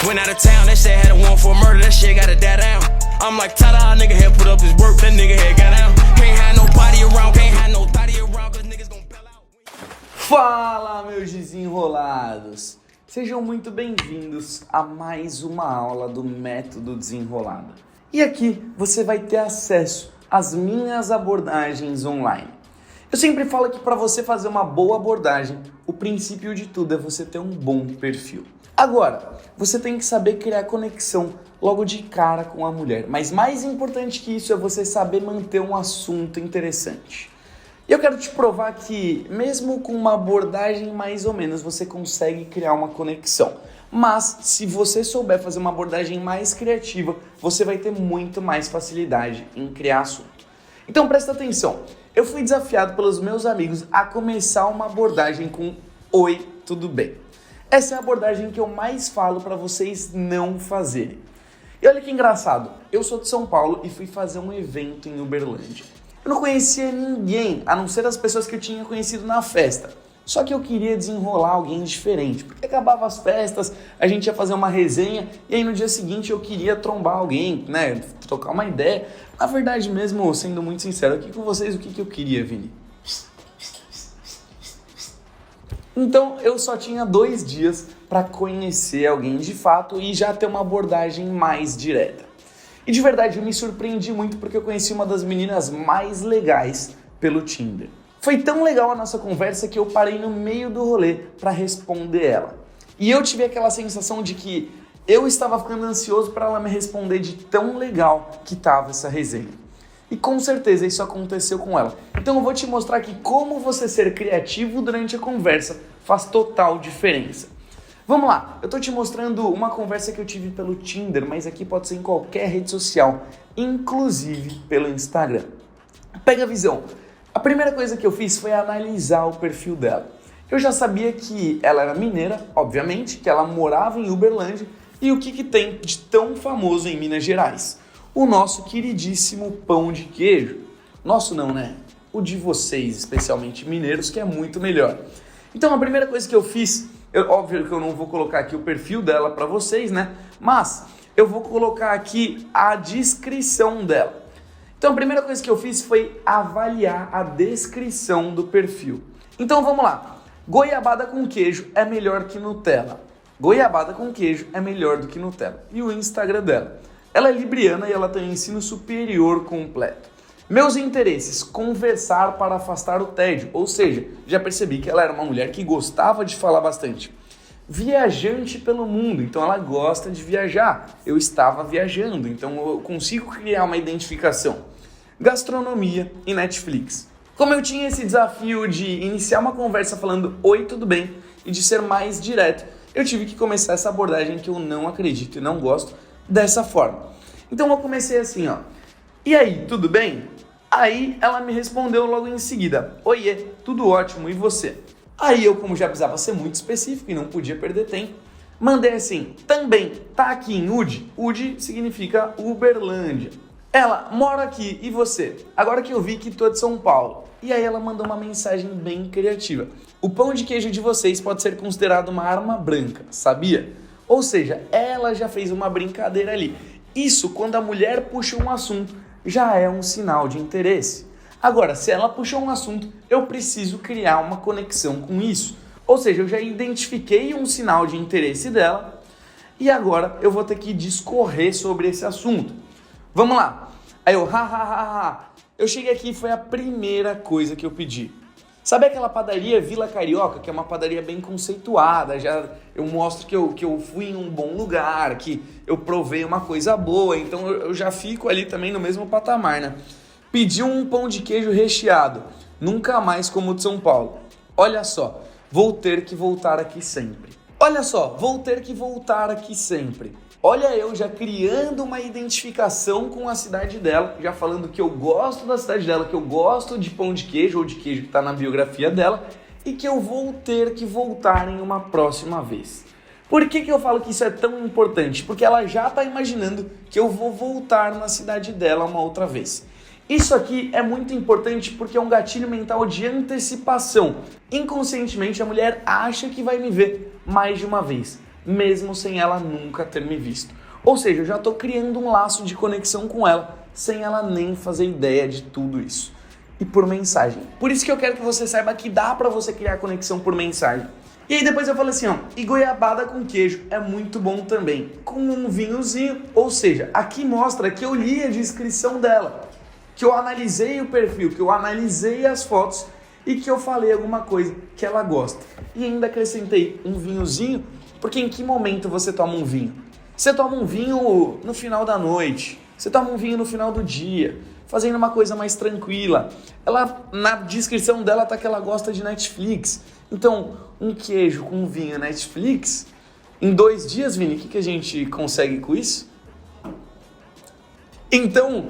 Went out of town, that shit had a warrant for a murder, that shit gotta die down. I'm like, tada, nigga had put up his work, that nigga had got out. Can't have nobody around, can't have no thotty around, cause niggas gon' bail out. Fala, meus desenrolados! Sejam muito bem-vindos a mais uma aula do Método Desenrolado. E aqui você vai ter acesso às minhas abordagens online. Eu sempre falo que para você fazer uma boa abordagem, o princípio de tudo é você ter um bom perfil. Agora, você tem que saber criar conexão logo de cara com a mulher, mas mais importante que isso é você saber manter um assunto interessante. E eu quero te provar que, mesmo com uma abordagem mais ou menos, você consegue criar uma conexão. Mas, se você souber fazer uma abordagem mais criativa, você vai ter muito mais facilidade em criar assunto. Então, presta atenção. Eu fui desafiado pelos meus amigos a começar uma abordagem com Oi, tudo bem? Essa é a abordagem que eu mais falo para vocês não fazerem. E olha que engraçado, eu sou de São Paulo e fui fazer um evento em Uberlândia. Eu não conhecia ninguém, a não ser as pessoas que eu tinha conhecido na festa. Só que eu queria desenrolar alguém diferente, porque acabava as festas, a gente ia fazer uma resenha, e aí no dia seguinte eu queria trombar alguém, né, trocar uma ideia. Na verdade mesmo, sendo muito sincero aqui com vocês, o que eu queria, Vini? Então eu só tinha 2 dias para conhecer alguém de fato e já ter uma abordagem mais direta. E de verdade eu me surpreendi muito porque eu conheci uma das meninas mais legais pelo Tinder. Foi tão legal a nossa conversa que eu parei no meio do rolê para responder ela. E eu tive aquela sensação de que eu estava ficando ansioso para ela me responder de tão legal que estava essa resenha. E com certeza isso aconteceu com ela. Então eu vou te mostrar que como você ser criativo durante a conversa faz total diferença. Vamos lá, eu tô te mostrando uma conversa que eu tive pelo Tinder, mas aqui pode ser em qualquer rede social, inclusive pelo Instagram. Pega a visão. A primeira coisa que eu fiz foi analisar o perfil dela. Eu já sabia que ela era mineira, obviamente, que ela morava em Uberlândia, e o que tem de tão famoso em Minas Gerais? O nosso queridíssimo pão de queijo. Nosso não, né? O de vocês, especialmente mineiros, que é muito melhor. Então a primeira coisa que eu fiz, óbvio que eu não vou colocar aqui o perfil dela para vocês, né? Mas eu vou colocar aqui a descrição dela. Então a primeira coisa que eu fiz foi avaliar a descrição do perfil. Então vamos lá. Goiabada com queijo é melhor que Nutella. Goiabada com queijo é melhor do que Nutella. E o Instagram dela? Ela é libriana e ela tem ensino superior completo. Meus interesses, conversar para afastar o tédio. Ou seja, já percebi que ela era uma mulher que gostava de falar bastante. Viajante pelo mundo, então ela gosta de viajar. Eu estava viajando, então eu consigo criar uma identificação. Gastronomia e Netflix. Como eu tinha esse desafio de iniciar uma conversa falando oi, tudo bem, e de ser mais direto, eu tive que começar essa abordagem que eu não acredito e não gosto dessa forma. Então eu comecei assim, ó. E aí, tudo bem? Aí ela me respondeu logo em seguida, oiê, tudo ótimo, e você? Aí eu, como já precisava ser muito específico e não podia perder tempo, mandei assim, também, tá aqui em Udi? Udi significa Uberlândia. Ela, mora aqui, e você? Agora que eu vi que tu é de São Paulo. E aí ela mandou uma mensagem bem criativa. O pão de queijo de vocês pode ser considerado uma arma branca, sabia? Ou seja, ela já fez uma brincadeira ali. Isso, quando a mulher puxa um assunto, já é um sinal de interesse. Agora, se ela puxou um assunto, eu preciso criar uma conexão com isso. Ou seja, eu já identifiquei um sinal de interesse dela e agora eu vou ter que discorrer sobre esse assunto. Vamos lá. Aí eu, Eu cheguei aqui e foi a primeira coisa que eu pedi. Sabe aquela padaria Vila Carioca, que é uma padaria bem conceituada, já eu mostro que eu fui em um bom lugar, que eu provei uma coisa boa, então eu já fico ali também no mesmo patamar, né? Pedi um pão de queijo recheado, nunca mais como o de São Paulo. Olha só, vou ter que voltar aqui sempre. Olha só, vou ter que voltar aqui sempre. Olha eu já criando uma identificação com a cidade dela, já falando que eu gosto da cidade dela, que eu gosto de pão de queijo ou de queijo que está na biografia dela e que eu vou ter que voltar em uma próxima vez. Por que eu falo que isso é tão importante? Porque ela já está imaginando que eu vou voltar na cidade dela uma outra vez. Isso aqui é muito importante porque é um gatilho mental de antecipação. Inconscientemente a mulher acha que vai me ver mais de uma vez. mesmo sem ela nunca ter me visto. Ou seja, eu já estou criando um laço de conexão com ela, sem ela nem fazer ideia de tudo isso. E por mensagem. Por isso que eu quero que você saiba que dá pra você criar conexão por mensagem. E aí depois eu falei assim, ó, e goiabada com queijo é muito bom também, com um vinhozinho. Ou seja, aqui mostra que eu li a descrição dela, que eu analisei o perfil, que eu analisei as fotos e que eu falei alguma coisa que ela gosta. E ainda acrescentei um vinhozinho, porque em que momento você toma um vinho? Você toma um vinho no final da noite, você toma um vinho no final do dia, fazendo uma coisa mais tranquila. Ela, na descrição dela tá que ela gosta de Netflix. Então, um queijo com um vinho Netflix, em 2 dias, Vini, o que a gente consegue com isso? Então,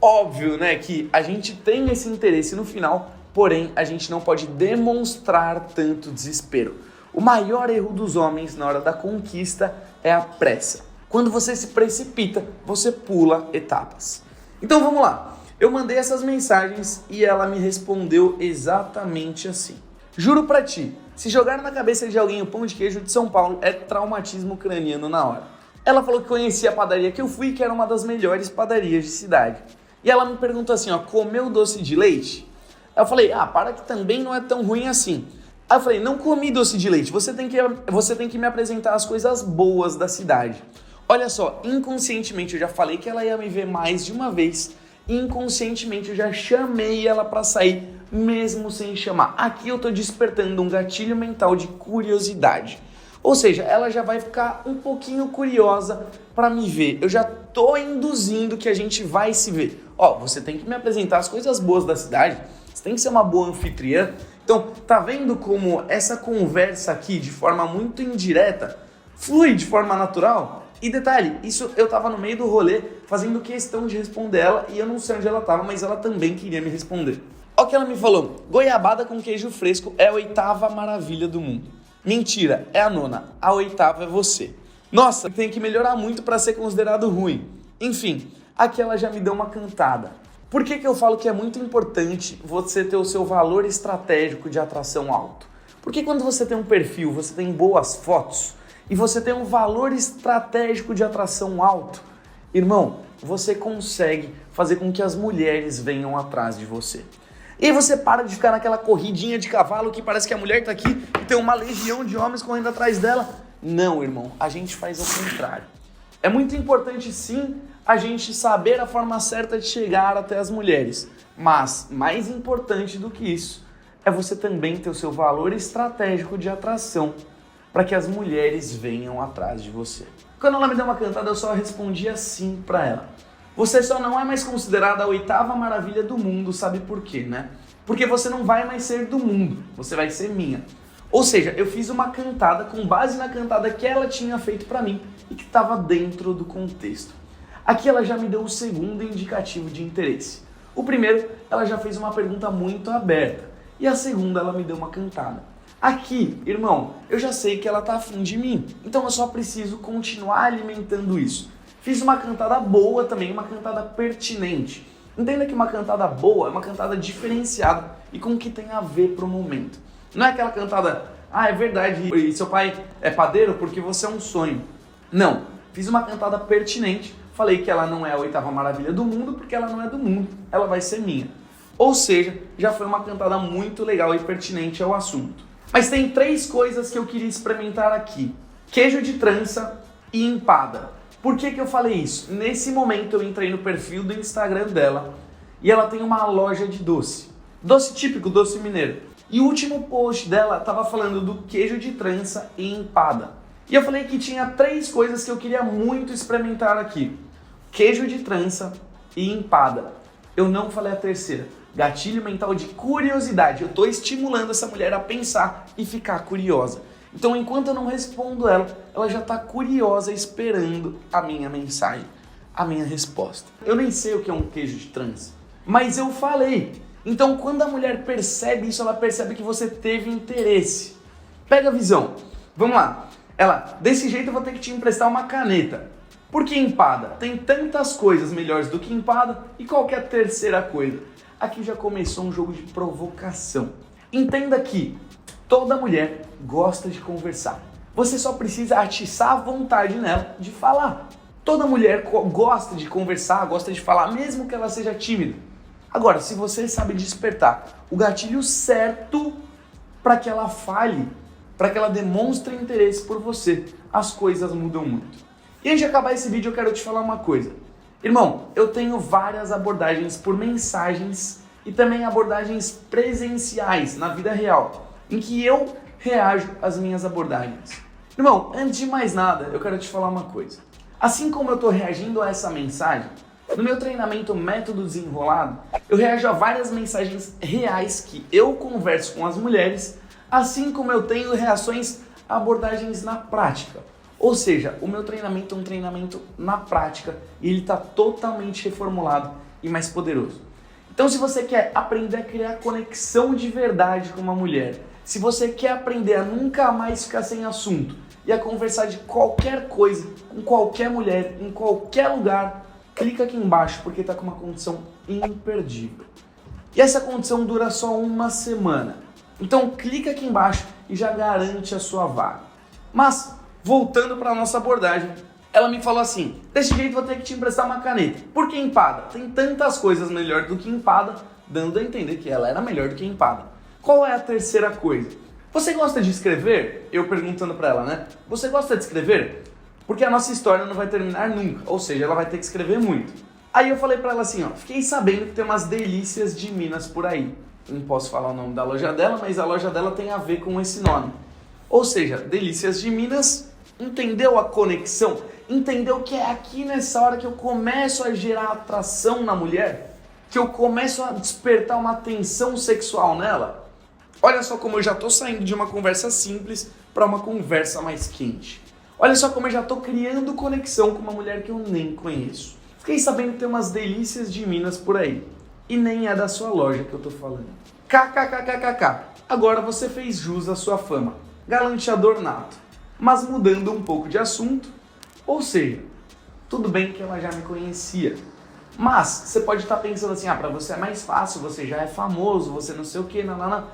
óbvio, né, que a gente tem esse interesse no final, porém, a gente não pode demonstrar tanto desespero. O maior erro dos homens na hora da conquista é a pressa. Quando você se precipita, você pula etapas. Então vamos lá. Eu mandei essas mensagens e ela me respondeu exatamente assim. Juro pra ti, se jogar na cabeça de alguém o pão de queijo de São Paulo é traumatismo craniano na hora. Ela falou que conhecia a padaria que eu fui, que era uma das melhores padarias de cidade. E ela me perguntou assim, ó, comeu doce de leite? Eu falei, para que também não é tão ruim assim. Aí eu falei, não comi doce de leite, você tem que me apresentar as coisas boas da cidade. Olha só, inconscientemente eu já falei que ela ia me ver mais de uma vez, inconscientemente eu já chamei ela pra sair, mesmo sem chamar. Aqui eu tô despertando um gatilho mental de curiosidade. Ou seja, ela já vai ficar um pouquinho curiosa pra me ver. Eu já tô induzindo que a gente vai se ver. Ó, você tem que me apresentar as coisas boas da cidade, você tem que ser uma boa anfitriã. Então, tá vendo como essa conversa aqui, de forma muito indireta, flui de forma natural? E detalhe, isso eu tava no meio do rolê, fazendo questão de responder ela, e eu não sei onde ela tava, mas ela também queria me responder. Olha o que ela me falou, goiabada com queijo fresco é a 8ª maravilha do mundo. Mentira, é a 9ª, a 8ª é você. Nossa, tem que melhorar muito pra ser considerado ruim. Enfim, aqui ela já me deu uma cantada. Por que eu falo que é muito importante você ter o seu valor estratégico de atração alto? Porque quando você tem um perfil, você tem boas fotos, e você tem um valor estratégico de atração alto, irmão, você consegue fazer com que as mulheres venham atrás de você. E aí você para de ficar naquela corridinha de cavalo que parece que a mulher tá aqui e tem uma legião de homens correndo atrás dela. Não, irmão, a gente faz ao contrário. É muito importante, sim, a gente saber a forma certa de chegar até as mulheres. Mas, mais importante do que isso, é você também ter o seu valor estratégico de atração para que as mulheres venham atrás de você. Quando ela me deu uma cantada, eu só respondi assim para ela. Você só não é mais considerada a 8ª maravilha do mundo, sabe por quê, né? Porque você não vai mais ser do mundo, você vai ser minha. Ou seja, eu fiz uma cantada com base na cantada que ela tinha feito para mim e que estava dentro do contexto. Aqui ela já me deu o segundo indicativo de interesse. O primeiro, ela já fez uma pergunta muito aberta. E a segunda, ela me deu uma cantada. Aqui, irmão, eu já sei que ela tá afim de mim, então eu só preciso continuar alimentando isso. Fiz uma cantada boa também, uma cantada pertinente. Entenda que uma cantada boa é uma cantada diferenciada e com o que tem a ver pro momento. Não é aquela cantada, é verdade, e seu pai é padeiro porque você é um sonho. Não, fiz uma cantada pertinente, falei que ela não é a 8ª maravilha do mundo porque ela não é do mundo, ela vai ser minha. Ou seja, já foi uma cantada muito legal e pertinente ao assunto. Mas tem 3 coisas que eu queria experimentar aqui. Queijo de trança e empada. Por que eu falei isso? Nesse momento eu entrei no perfil do Instagram dela e ela tem uma loja de doce. Doce típico, doce mineiro. E o último post dela estava falando do queijo de trança e empada. E eu falei que tinha 3 coisas que eu queria muito experimentar aqui. Queijo de trança e empada. Eu não falei a terceira. Gatilho mental de curiosidade. Eu estou estimulando essa mulher a pensar e ficar curiosa. Então, enquanto eu não respondo ela, ela já está curiosa esperando a minha mensagem, a minha resposta. Eu nem sei o que é um queijo de trança, mas eu falei. Então, quando a mulher percebe isso, ela percebe que você teve interesse. Pega a visão. Vamos lá. Ela, desse jeito eu vou ter que te emprestar uma caneta. Por que empada? Tem tantas coisas melhores do que empada e qualquer terceira coisa. Aqui já começou um jogo de provocação. Entenda que toda mulher gosta de conversar. Você só precisa atiçar a vontade nela de falar. Toda mulher gosta de conversar, gosta de falar, mesmo que ela seja tímida. Agora, se você sabe despertar o gatilho certo para que ela fale, para que ela demonstre interesse por você, as coisas mudam muito. E antes de acabar esse vídeo, eu quero te falar uma coisa. Irmão, eu tenho várias abordagens por mensagens e também abordagens presenciais na vida real, em que eu reajo às minhas abordagens. Irmão, antes de mais nada, eu quero te falar uma coisa. Assim como eu estou reagindo a essa mensagem, no meu treinamento Método Desenrolado, eu reajo a várias mensagens reais que eu converso com as mulheres, assim como eu tenho reações a abordagens na prática. Ou seja, o meu treinamento é um treinamento na prática e ele está totalmente reformulado e mais poderoso. Então, se você quer aprender a criar conexão de verdade com uma mulher, se você quer aprender a nunca mais ficar sem assunto e a conversar de qualquer coisa com qualquer mulher, em qualquer lugar, clica aqui embaixo porque está com uma condição imperdível. E essa condição dura só uma semana. Então clica aqui embaixo e já garante a sua vaga. Mas, voltando para a nossa abordagem, ela me falou assim: desse jeito vou ter que te emprestar uma caneta. Por que empada? Tem tantas coisas melhor do que empada, dando a entender que ela era melhor do que empada. Qual é a terceira coisa? Você gosta de escrever? Eu perguntando para ela, né? Você gosta de escrever? Porque a nossa história não vai terminar nunca, ou seja, ela vai ter que escrever muito. Aí eu falei pra ela assim, ó, fiquei sabendo que tem umas delícias de Minas por aí. Não posso falar o nome da loja dela, mas a loja dela tem a ver com esse nome. Ou seja, delícias de Minas, entendeu a conexão? Entendeu que é aqui nessa hora que eu começo a gerar atração na mulher? Que eu começo a despertar uma tensão sexual nela? Olha só como eu já tô saindo de uma conversa simples para uma conversa mais quente. Olha só como eu já tô criando conexão com uma mulher que eu nem conheço. Fiquei sabendo que tem umas delícias de Minas por aí. E nem é da sua loja que eu tô falando. KKKKKK. Agora você fez jus à sua fama. Galanteador nato. Mas mudando um pouco de assunto. Ou seja, tudo bem que ela já me conhecia. Mas você pode estar pensando assim, pra você é mais fácil, você já é famoso, você não sei o que, não.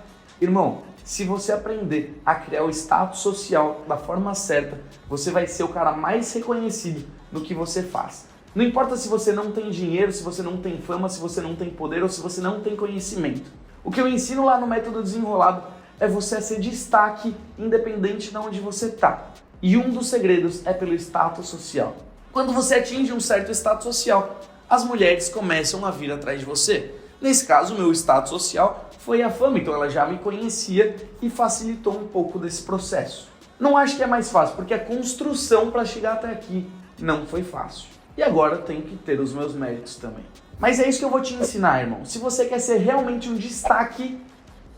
Irmão, se você aprender a criar o status social da forma certa, você vai ser o cara mais reconhecido no que você faz. Não importa se você não tem dinheiro, se você não tem fama, se você não tem poder ou se você não tem conhecimento. O que eu ensino lá no Método Desenrolado é você ser destaque independente de onde você está. E um dos segredos é pelo status social. Quando você atinge um certo status social, as mulheres começam a vir atrás de você. Nesse caso, o meu status social foi a fama, então ela já me conhecia e facilitou um pouco desse processo. Não acho que é mais fácil, porque a construção para chegar até aqui não foi fácil. E agora eu tenho que ter os meus méritos também. Mas é isso que eu vou te ensinar, irmão. Se você quer ser realmente um destaque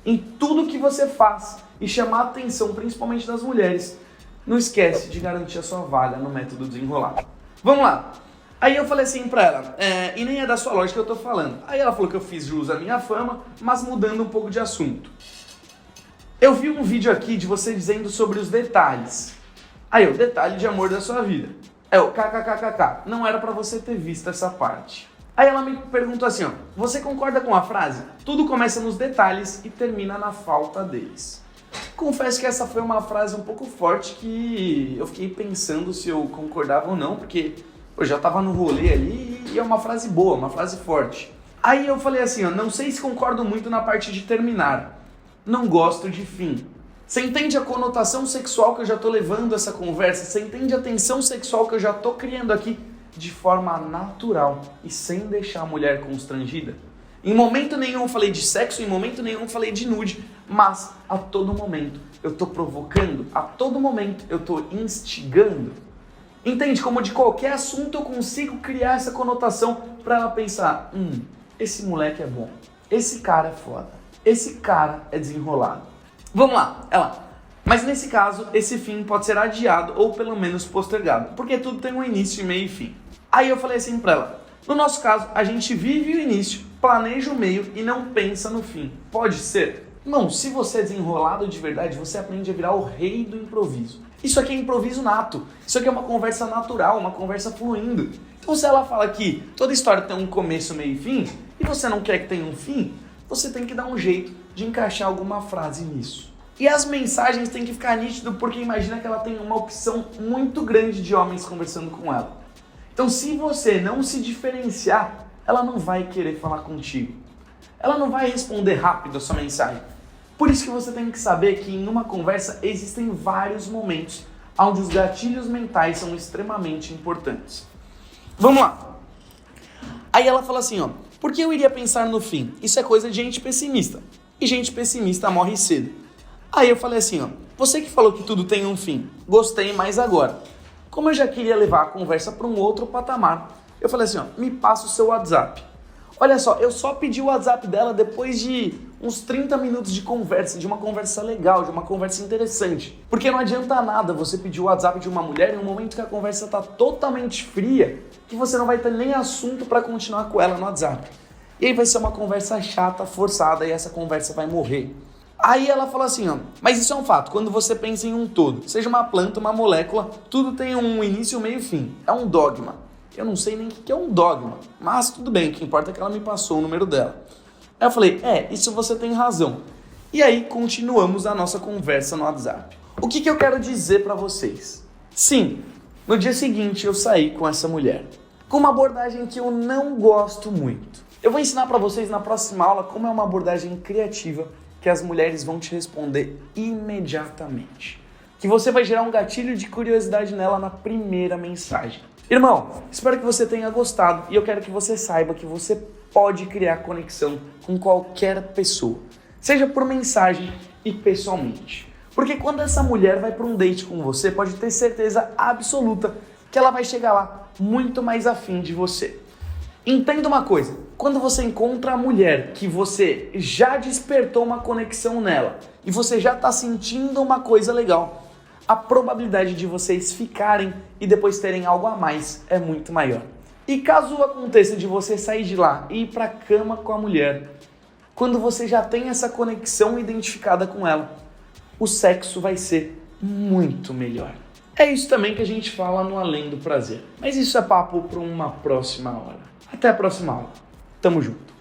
em tudo que você faz e chamar a atenção, principalmente das mulheres, não esquece de garantir a sua vaga no Método Desenrolado. Vamos lá! Aí eu falei assim pra ela, e nem é da sua loja que eu tô falando. Aí ela falou que eu fiz jus à minha fama, mas mudando um pouco de assunto. Eu vi um vídeo aqui de você dizendo sobre os detalhes. Aí o detalhe de amor da sua vida. O kkkk, não era pra você ter visto essa parte. Aí ela me perguntou assim, você concorda com a frase? Tudo começa nos detalhes e termina na falta deles. Confesso que essa foi uma frase um pouco forte que eu fiquei pensando se eu concordava ou não, porque eu já tava no rolê ali e é uma frase boa, uma frase forte. Aí eu falei assim, não sei se concordo muito na parte de terminar. Não gosto de fim. Você entende a conotação sexual que eu já tô levando essa conversa? Você entende a tensão sexual que eu já tô criando aqui de forma natural e sem deixar a mulher constrangida? Em momento nenhum eu falei de sexo, em momento nenhum eu falei de nude, mas a todo momento eu tô provocando, a todo momento eu tô instigando. Entende? Como de qualquer assunto eu consigo criar essa conotação para ela pensar, esse moleque é bom, esse cara é foda, esse cara é desenrolado. Vamos lá, mas nesse caso, esse fim pode ser adiado ou pelo menos postergado, porque tudo tem um início, meio e fim. Aí eu falei assim pra ela, no nosso caso, a gente vive o início, planeja o meio e não pensa no fim. Pode ser? Não, se você é desenrolado de verdade, você aprende a virar o rei do improviso. Isso aqui é improviso nato, isso aqui é uma conversa natural, uma conversa fluindo. Então se ela fala que toda história tem um começo, meio e fim, e você não quer que tenha um fim, você tem que dar um jeito de encaixar alguma frase nisso. E as mensagens têm que ficar nítido porque imagina que ela tem uma opção muito grande de homens conversando com ela. Então se você não se diferenciar, ela não vai querer falar contigo. Ela não vai responder rápido a sua mensagem. Por isso que você tem que saber que em uma conversa existem vários momentos onde os gatilhos mentais são extremamente importantes. Vamos lá. Aí ela fala assim, ó, por que eu iria pensar no fim? Isso é coisa de gente pessimista. E gente pessimista morre cedo. Aí eu falei assim, ó, você que falou que tudo tem um fim, gostei, mas agora, como eu já queria levar a conversa para um outro patamar, eu falei assim, ó, me passa o seu WhatsApp. Olha só, eu só pedi o WhatsApp dela depois de uns 30 minutos de conversa, de uma conversa legal, de uma conversa interessante. Porque não adianta nada você pedir o WhatsApp de uma mulher em um momento que a conversa está totalmente fria, que você não vai ter nem assunto para continuar com ela no WhatsApp. E aí vai ser uma conversa chata, forçada, e essa conversa vai morrer. Aí ela fala assim, ó, mas isso é um fato, quando você pensa em um todo, seja uma planta, uma molécula, tudo tem um início, meio e fim. É um dogma. Eu não sei nem o que é um dogma, mas tudo bem, o que importa é que ela me passou o número dela. Aí eu falei, isso você tem razão. E aí continuamos a nossa conversa no WhatsApp. O que eu quero dizer pra vocês? Sim, no dia seguinte eu saí com essa mulher, com uma abordagem que eu não gosto muito. Eu vou ensinar pra vocês na próxima aula como é uma abordagem criativa que as mulheres vão te responder imediatamente. Que você vai gerar um gatilho de curiosidade nela na primeira mensagem. Irmão, espero que você tenha gostado e eu quero que você saiba que você pode criar conexão com qualquer pessoa, seja por mensagem e pessoalmente. Porque quando essa mulher vai para um date com você, pode ter certeza absoluta que ela vai chegar lá muito mais afim de você. Entenda uma coisa, quando você encontra a mulher que você já despertou uma conexão nela e você já está sentindo uma coisa legal, a probabilidade de vocês ficarem e depois terem algo a mais é muito maior. E caso aconteça de você sair de lá e ir pra cama com a mulher, quando você já tem essa conexão identificada com ela, o sexo vai ser muito melhor. É isso também que a gente fala no Além do Prazer. Mas isso é papo para uma próxima hora. Até a próxima aula. Tamo junto.